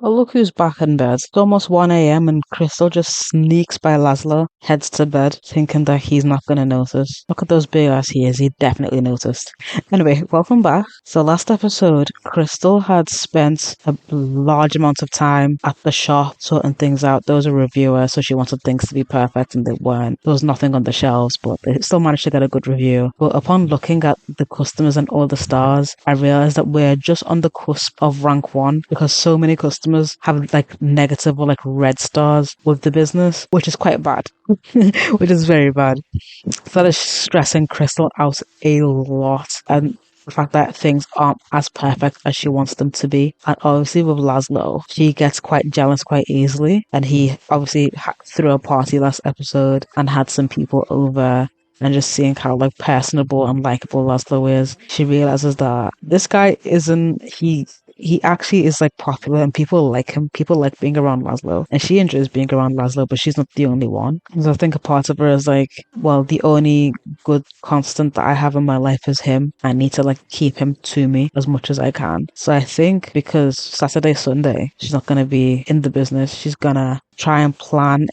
Oh, look who's back in bed. It's almost 1 a.m. and Crystal just sneaks by Lazlo, heads to bed, thinking that he's not going to notice. Look at those big ass ears, he definitely noticed. Anyway, welcome back. So last episode, Crystal had spent a large amount of time at the shop sorting things out. There was a reviewer, so she wanted things to be perfect and they weren't. There was nothing on the shelves, but they still managed to get a good review. But upon looking at the customers and all the stars, I realized that we're just on the cusp of rank 1 because so many customers have like negative or like red stars with the business, which is quite bad. Which is very bad. So that is stressing Crystal out a lot. And the fact that things aren't as perfect as she wants them to be. And obviously with Lazlo, she gets quite jealous quite easily. And he obviously threw a party last episode and had some people over. And just seeing how like personable and likable Lazlo is, she realizes that this guy isn't he actually is like popular and people like him. People like being around Lazlo. And she enjoys being around Lazlo, but she's not the only one. So I think a part of her is like, well, the only good constant that I have in my life is him. I need to like keep him to me as much as I can. So I think because Saturday, Sunday, she's not gonna be in the business, she's gonna try and plan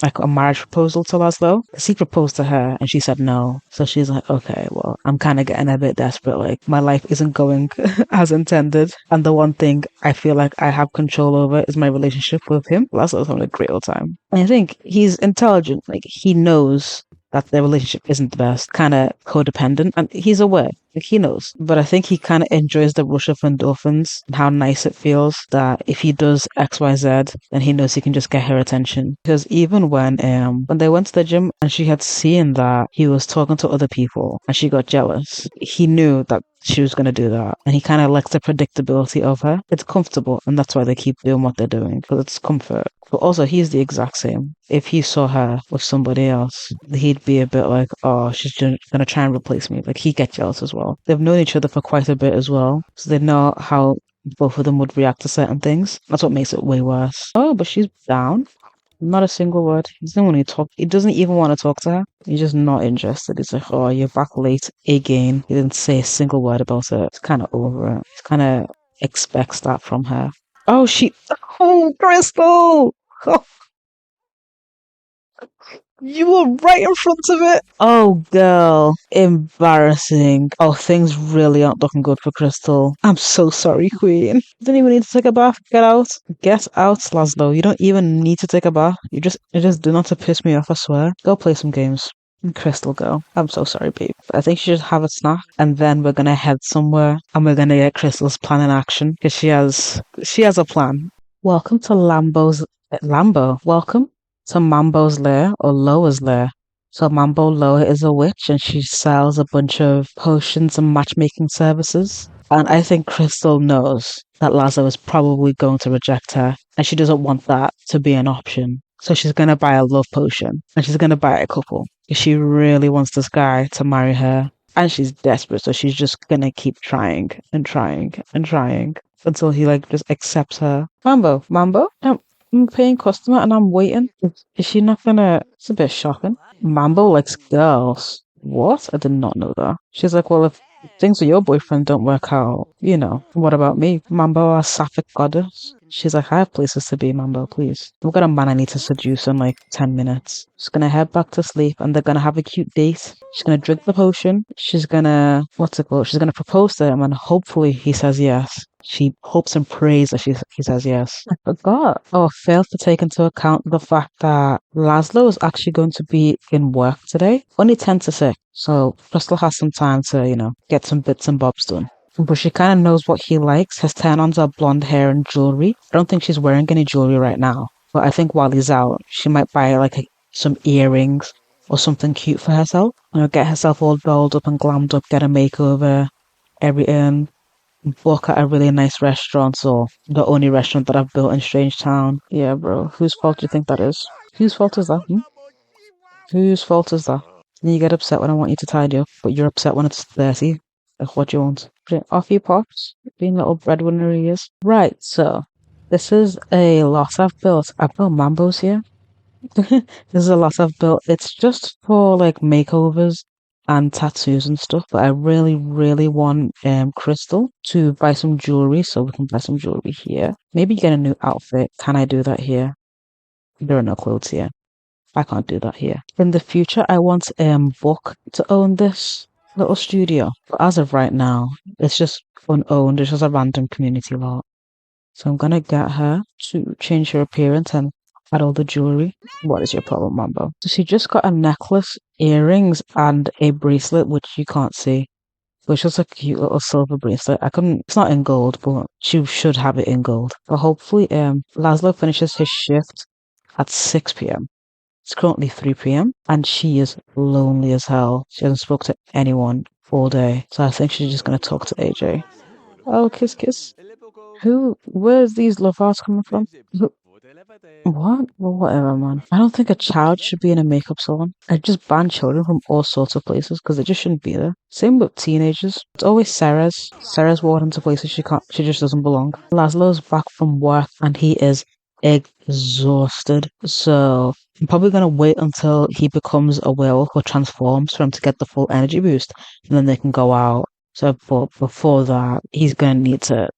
like a marriage proposal to Laszlo. Because he proposed to her and she said no. So she's like, okay, well, I'm kind of getting a bit desperate. Like my life isn't going as intended. And the one thing I feel like I have control over is my relationship with him. Laszlo's having a great old time. And I think he's intelligent. Like he knows that their relationship isn't the best, kind of codependent, and he's aware. Like he knows, but I think he kind of enjoys the rush of endorphins and how nice it feels that if he does X, Y, Z, then he knows he can just get her attention. Because even when they went to the gym and she had seen that he was talking to other people and she got jealous, he knew that she was going to do that, and he kind of likes the predictability of her. It's comfortable, and that's why they keep doing what they're doing because it's comfort. But also, he's the exact same. If he saw her with somebody else, he'd be a bit like, oh, she's going to try and replace me. Like, he'd get jealous as well. They've known each other for quite a bit as well, so they know how both of them would react to certain things. That's what makes it way worse. Oh, but she's down. Not a single word. He doesn't want to talk. He doesn't even want to talk to her. He's just not interested. He's like, oh, you're back late again. He didn't say a single word about it. He's kind of over it. He kind of expects that from her. Oh, oh, Crystal! Oh, you were right in front of it. Oh, girl. Embarrassing. Oh, things really aren't looking good for Crystal. I'm so sorry, Queen. You don't even need to take a bath. Get out. Get out, Laszlo. You don't even need to take a bath. You just do not to piss me off, I swear. Go play some games. Crystal, go. I'm so sorry, babe. I think she should have a snack and then we're gonna head somewhere and we're gonna get Crystal's plan in action because she has a plan. Welcome to Lambo. Welcome to Mambo's lair or Loa's lair. So Mambo Loa is a witch and she sells a bunch of potions and matchmaking services. And I think Crystal knows that Lazo is probably going to reject her and she doesn't want that to be an option. So she's going to buy a love potion and she's going to buy a couple. She really wants this guy to marry her and she's desperate. So she's just going to keep trying and trying and trying until he like just accepts her. Mambo, I'm a paying customer and I'm waiting. Is she not gonna? It's a bit shocking. Mambo likes girls. What? I did not know that. She's like, well, if things with your boyfriend don't work out, what about me? Mambo, our sapphic goddess. She's like, I have places to be, Mambo, please. We've got a man I need to seduce in like 10 minutes. She's gonna head back to sleep and they're gonna have a cute date. She's gonna drink the potion. She's gonna, what's it called? She's gonna propose to him and hopefully he says yes. She hopes and prays that he says yes. I forgot. Oh, I failed to take into account the fact that Laszlo is actually going to be in work today. Only 10 to 6. So Crystal has some time to, get some bits and bobs done. But she kind of knows what he likes. His turn-ons are blonde hair and jewelry. I don't think she's wearing any jewelry right now. But I think while he's out, she might buy like some earrings or something cute for herself. Get herself all dolled up and glammed up, get a makeover, everything. Book at a really nice restaurant or the only restaurant that I've built in Strangetown. Yeah, bro. Whose fault do you think that is? Whose fault is that? Whose fault is that? And you get upset when I want you to tidy up, but you're upset when it's dirty. Like, what do you want? Off you pops. Being little breadwinner he is. Right, so this is a lot I've built. I've built Mambos here. This is a lot I've built. It's just for like makeovers and tattoos and stuff, but I really, really want Crystal to buy some jewelry, so we can buy some jewelry here. Maybe get a new outfit. Can I do that here? There are no clothes here. I can't do that here. In the future, I want Book to own this little studio. But as of right now, it's just unowned. It's just a random community lot. So I'm gonna get her to change her appearance and add all the jewelry. What is your problem, Mambo? So she just got a necklace, earrings, and a bracelet, which you can't see. But it's just a cute little silver bracelet. I couldn't, it's not in gold, but she should have it in gold. But hopefully, Laszlo finishes his shift at 6 p.m. It's currently 3 p.m. and she is lonely as hell. She hasn't spoke to anyone all day. So I think she's just gonna talk to AJ. Oh, kiss, kiss. Where's these love hearts coming from? What? Well, whatever, man. I don't think a child should be in a makeup salon. I just ban children from all sorts of places because they just shouldn't be there. Same with teenagers. It's always Sarah's. Sarah's walking into places she just doesn't belong. Laszlo's back from work and he is exhausted. So I'm probably gonna wait until he becomes a werewolf or transforms for him to get the full energy boost, and then they can go out. So, but before that, he's gonna need to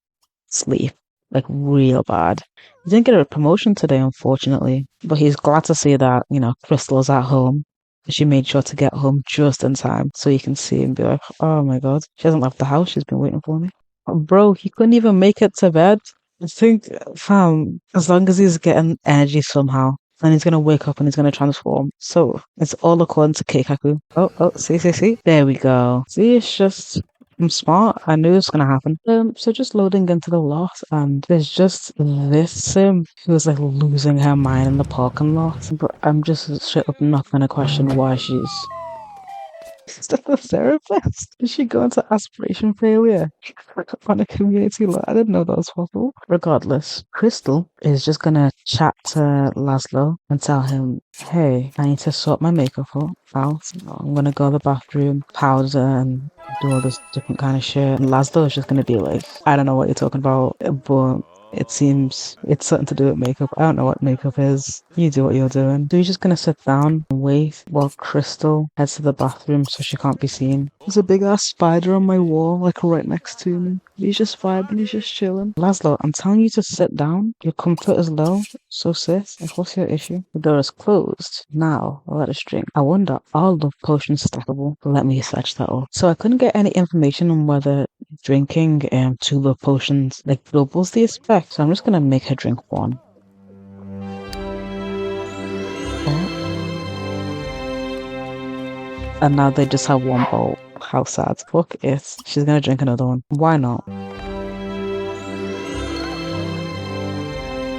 sleep like real bad. He didn't get a promotion today, unfortunately, but he's glad to see that, Crystal's at home. She made sure to get home just in time so he can see and be like, oh my god, she hasn't left the house, she's been waiting for me. Bro, he couldn't even make it to bed. I think, fam, as long as he's getting energy somehow, then he's gonna wake up and he's gonna transform. So it's all according to Keikaku. Oh, see. There we go. See, it's just I'm smart. I knew it was gonna happen. So just loading into the lot, and there's just this sim who's like losing her mind in the parking lot. But I'm just straight up not gonna question why she's still a therapist. Is she going to aspiration failure on a community lot? I didn't know that was possible. Regardless, Crystal is just gonna chat to Laszlo and tell him, hey, I need to sort my makeup out. I'm gonna go to the bathroom, powder and do all this different kind of shit. And Laszlo is just gonna be like, I don't know what you're talking about, but it seems it's something to do with makeup. I don't know what makeup is. You do what you're doing. So he's just gonna sit down and wait while Crystal heads to the bathroom so she can't be seen. There's a big ass spider on my wall, like right next to me. He's just vibing, he's just chilling. Laszlo, I'm telling you to sit down. Your comfort is low, so sit. Like, what's your issue? The door is closed. Now, let us drink. I wonder, are love potions stackable? Let me search that up. So I couldn't get any information on whether drinking 2 love potions like doubles the effect. So I'm just gonna make her drink 1. And now they just have 1 bowl. How sad. Fuck it. She's gonna drink another one. Why not?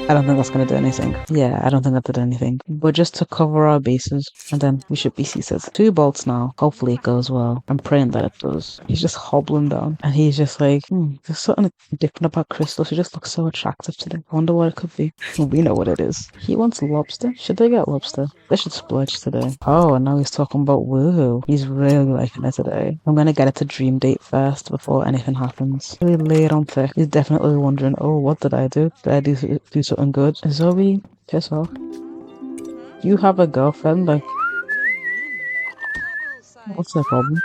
I don't think that's gonna do anything. Yeah, I don't think that did anything. But just to cover our bases, and then we should be seated. 2 bolts now. Hopefully it goes well. I'm praying that it does. He's just hobbling down. And he's just like, there's something different about Crystal. She just looks so attractive today. I wonder what it could be. We know what it is. He wants lobster. Should they get lobster? They should splurge today. Oh, and now he's talking about woohoo. He's really liking it today. I'm gonna get it to dream date first before anything happens. Really lay it on thick. He's definitely wondering, oh, what did I do? Did I do something good? Zoe, piss off. You have a girlfriend, like, what's the problem?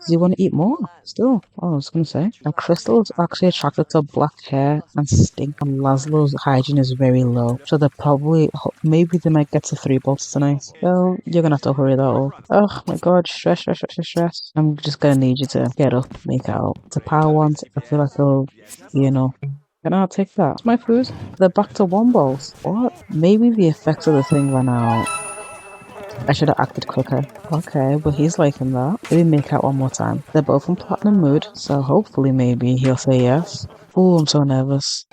Do you want to eat more? Still, I was gonna say. Now, Crystal is actually attracted to black hair and stink, and Laszlo's hygiene is very low. So they're maybe they might get to 3 bolts tonight. Well, you're gonna have to hurry that up. Oh my god, stress. I'm just gonna need you to get up, make out. It's a power one. I feel like it'll, Can I take that? It's my food. They're back to 1 bolt. What? Maybe the effects of the thing ran out. I should have acted quicker. Okay, but he's liking that. Maybe make out 1 more time. They're both in platinum mood, so hopefully maybe he'll say yes. Oh, I'm so nervous.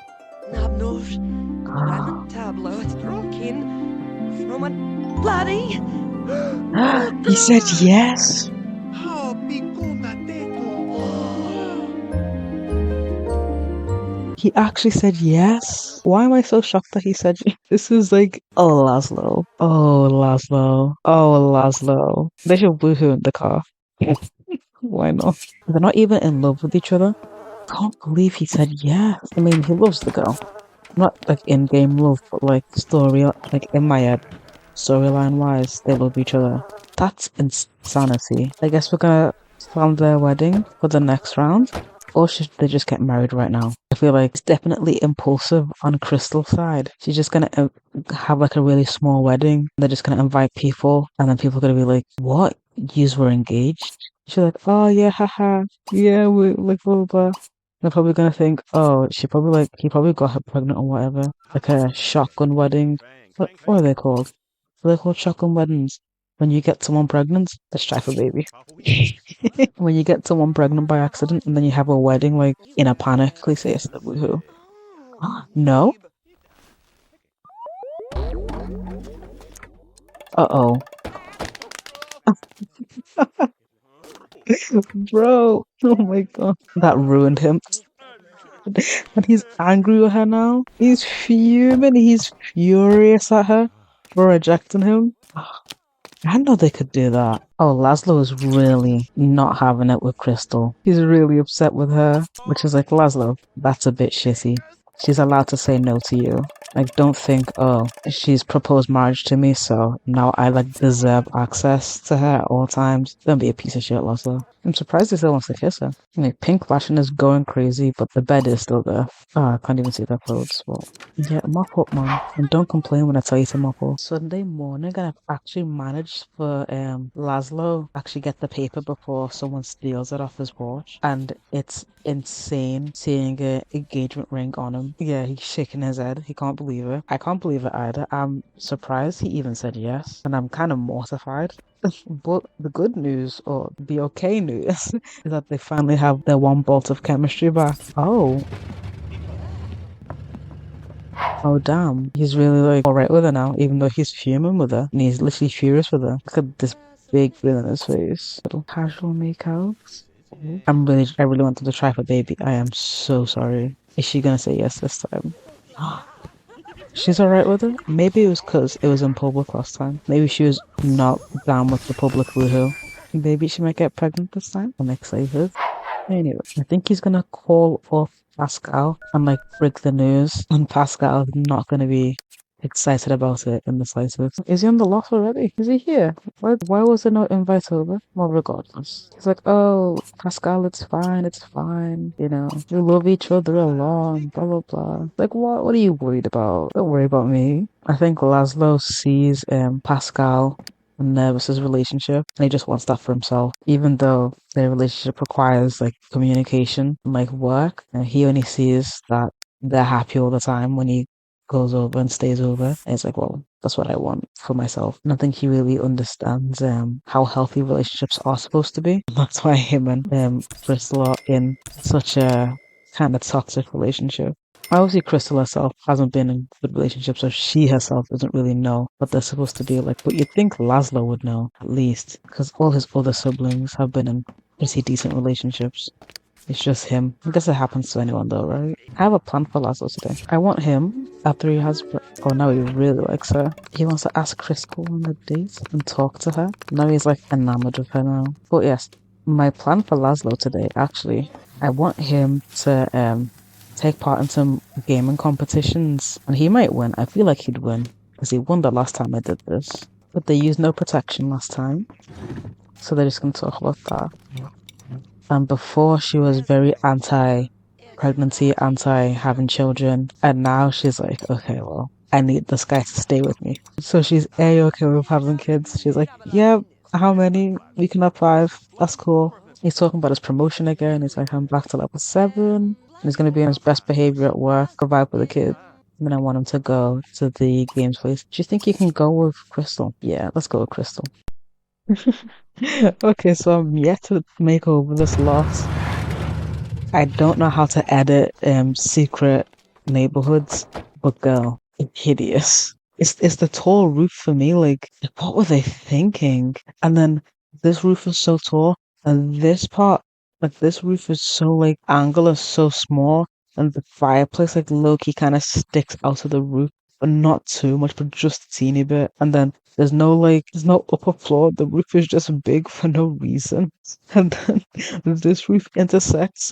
He said yes! He actually said yes. Why am I so shocked that he said yes? This is like, oh Laszlo. They should woohoo in the car. Why not? They're not even in love with each other. I can't believe he said yes. I mean, he loves the girl. Not like in-game love, but like story, like in my head. storyline wise, they love each other. That's insanity. I guess we're gonna plan their wedding for the next round. Or should they just get married right now? I feel like it's definitely impulsive on Crystal's side. She's just gonna have like a really small wedding. They're just gonna invite people, and then people are gonna be like, "What? Yous were engaged?" She's like, "Oh yeah, haha, yeah, we like blah blah blah." They're probably gonna think, "Oh, she probably like he probably got her pregnant or whatever." Like a shotgun wedding. What are they called? Are they called shotgun weddings? When you get someone pregnant, let's try for baby. When you get someone pregnant by accident and then you have a wedding like in a panic, please say yes, woohoo. No? Uh-oh. Bro. Oh my god. That ruined him. And he's angry with her now. He's fuming. He's furious at her for rejecting him. I didn't know they could do that. Oh, Laszlo is really not having it with Crystal. He's really upset with her, which is like, Laszlo, that's a bit shitty. She's allowed to say no to you. Like, don't think, oh, she's proposed marriage to me, so now I like deserve access to her at all times. Don't be a piece of shit, Laszlo. I'm surprised he still wants to kiss her. Like, pink fashion is going crazy, but the bed is still there. Oh, I can't even see their clothes. Well, yeah, mop up, man. And don't complain when I tell you to mop up. Sunday morning, and I've actually managed for Laszlo actually get the paper before someone steals it off his porch. And it's insane seeing a engagement ring on him. Yeah, he's shaking his head. He can't believe it. I can't believe it either. I'm surprised he even said yes. And I'm kind of mortified. But the good news, or the okay news, is that they finally have their one bolt of chemistry back. Oh. Oh damn. He's really like alright with her now, even though he's fuming with her. And he's literally furious with her. Look at this big grin on his face. Little casual makeouts. I really wanted to try for baby. I am so sorry. Is she gonna say yes this time? She's alright with it. Maybe it was because it was in public last time. Maybe she was not down with the public woohoo. Maybe she might get pregnant this time. I'm excited. Anyway, I think he's gonna call off Pascal and like break the news. And Pascal is not gonna be excited about it in the slightest. Is he on the lot already? Is he here? Why was there no invite over? Well, regardless. He's like, oh, Pascal, it's fine. You know, we love each other along, blah, blah, blah. Like, what are you worried about? Don't worry about me. I think Laszlo sees Pascal and Nervous's relationship, and he just wants that for himself. Even though their relationship requires like communication and like work, and he only sees that they're happy all the time when he goes over and stays over. And it's like, well, that's what I want for myself. And I think he really understands how healthy relationships are supposed to be. That's why him and Crystal are in such a kind of toxic relationship. Obviously, Crystal herself hasn't been in a good relationship, so she herself doesn't really know what they're supposed to be like. But you'd think Laszlo would know, at least, because all his other siblings have been in pretty decent relationships. It's just him. I guess it happens to anyone though, right? I have a plan for Lazlo today. I want him, after he has... Oh, now he really likes her. He wants to ask Crystal on a date and talk to her. Now he's like enamored of her now. But yes, my plan for Lazlo today, actually, I want him to take part in some gaming competitions. And he might win. I feel like he'd win. Because he won the last time I did this. But they used no protection last time. So they're just going to talk about that. And before she was very anti-pregnancy, anti-having children. And now she's like, okay, well, I need this guy to stay with me. So she's A-okay with having kids. She's like, yeah, how many? We can have 5. That's cool. He's talking about his promotion again. He's like, I'm back to level 7. And he's going to be on his best behavior at work, provide for the kid. And then I want him to go to the games place. Do you think you can go with Crystal? Yeah, let's go with Crystal. Okay, so I'm yet to make over this lot. I don't know how to edit secret neighborhoods, but girl, it's hideous. It's the tall roof for me. Like, what were they thinking? And then this roof is so tall, and this part, like this roof is so like angular, so small, and the fireplace like low-key kind of sticks out of the roof, but not too much, but just a teeny bit. And then there's no upper floor. The roof is just big for no reason. And then this roof intersects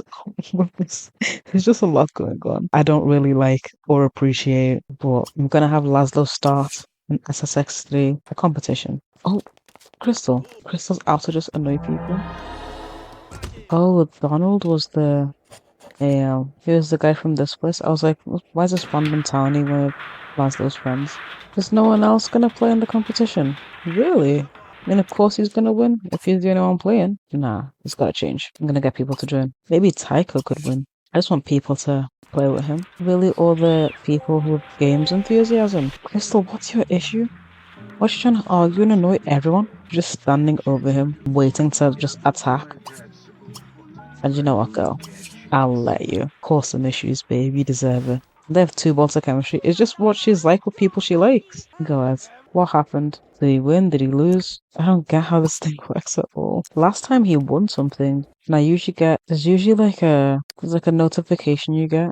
with this. There's just a lot going on. I don't really like or appreciate, but I'm gonna have Laszlo start in SSX3, a competition. Oh, Crystal. Crystal's out to just annoy people. Oh, Donald was he was the guy from this place. I was like, why is this random townie one of Laszlo's friends? There's no one else gonna play in the competition. Really? I mean, of course he's gonna win if he's the only one playing. Nah, it's gotta change. I'm gonna get people to join. Maybe Tycho could win. I just want people to play with him. Really, all the people who have games enthusiasm. Crystal, what's your issue? What's she trying to argue and annoy everyone? Just standing over him, waiting to just attack. And you know what, girl? I'll let you. Cause some issues, babe. You deserve it. They have two bolts of chemistry. It's just what she's like with people she likes. Go ahead. What happened? Did he win? Did he lose? I don't get how this thing works at all. Last time he won something, and there's usually there's like a notification you get.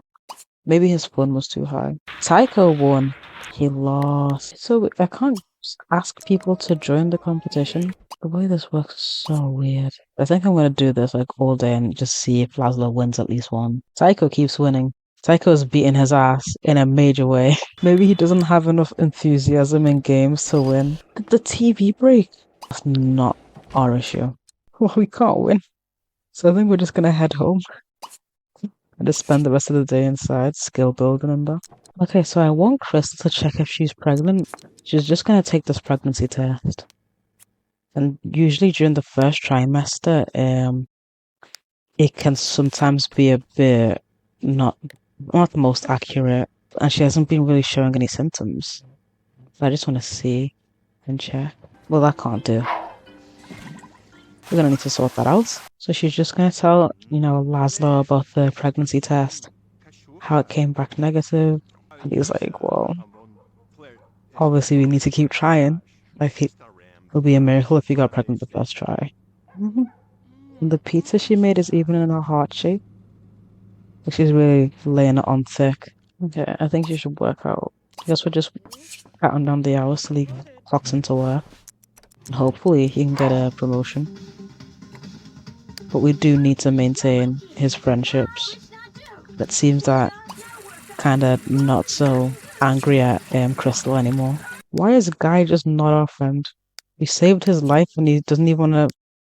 Maybe his fun was too high. Tycho won. He lost. So I can't just ask people to join the competition. The way this works is so weird. I think I'm gonna do this like all day and just see if Lazlo wins at least one. Tycho keeps winning. Tycho's beating his ass in a major way. Maybe he doesn't have enough enthusiasm in games to win. The TV break. That's not our issue. Well, we can't win. So I think we're just gonna head home and just spend the rest of the day inside, skill building and that. Okay, so I want Crystal to check if she's pregnant. She's just gonna take this pregnancy test. And usually during the first trimester, it can sometimes be a bit not the most accurate, and she hasn't been really showing any symptoms. So I just want to see and check. Well, that can't do. We're gonna need to sort that out. So she's just gonna tell, Lazlo about the pregnancy test, how it came back negative. And he's like, well, obviously we need to keep trying. Like, it'll be a miracle if you got pregnant the first try. And the pizza she made is even in a heart shape. Like, she's really laying it on thick. Okay, I think she should work out. I guess we're just counting down the hours till he clocks into work. And hopefully he can get a promotion. But we do need to maintain his friendships. It seems that kinda not so angry at Crystal anymore. Why is Guy just not our friend? We saved his life and he doesn't even want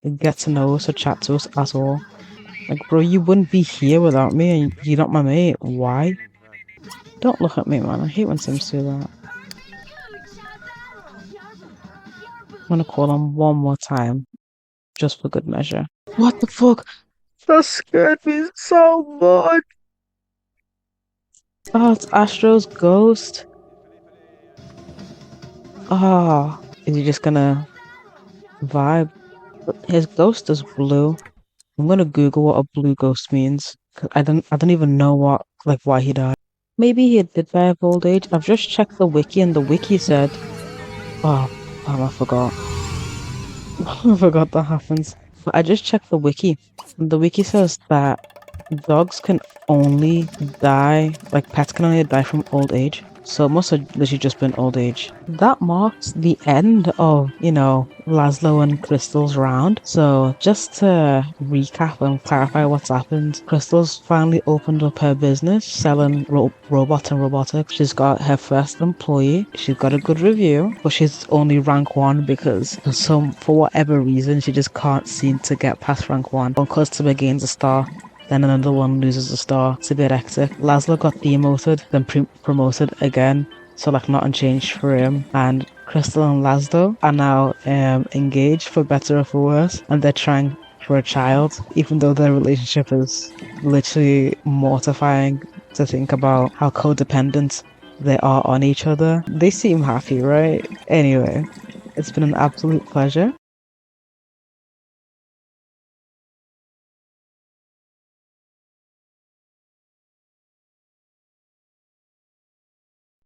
to get to know us or chat to us at all. Like, bro, you wouldn't be here without me and you're not my mate. Why? Don't look at me, man. I hate when Sims do that. I'm gonna call him one more time, just for good measure. What the fuck? That scared me so much. Oh, it's Astro's ghost. Ah, is he just gonna vibe? His ghost is blue. I'm gonna Google what a blue ghost means. 'Cause I don't even know why he died. Maybe he did die of old age. I've just checked the wiki and the wiki said, oh, damn, I forgot. I forgot that happens. But I just checked the wiki. And the wiki says that dogs can only die, like pets can only die from old age. So it must have literally just been old age. That marks the end of, Lazlo and Crystal's round. So just to recap and clarify what's happened, Crystal's finally opened up her business selling robots and robotics. She's got her first employee. She's got a good review, but she's only rank 1 because for whatever reason, she just can't seem to get past rank 1. One customer gains a star, then another one loses a star. It's a bit hectic. Lazlo got demoted, then promoted again. So nothing changed for him. And Crystal and Lazlo are now engaged for better or for worse. And they're trying for a child, even though their relationship is literally mortifying to think about how codependent they are on each other. They seem happy, right? Anyway, it's been an absolute pleasure.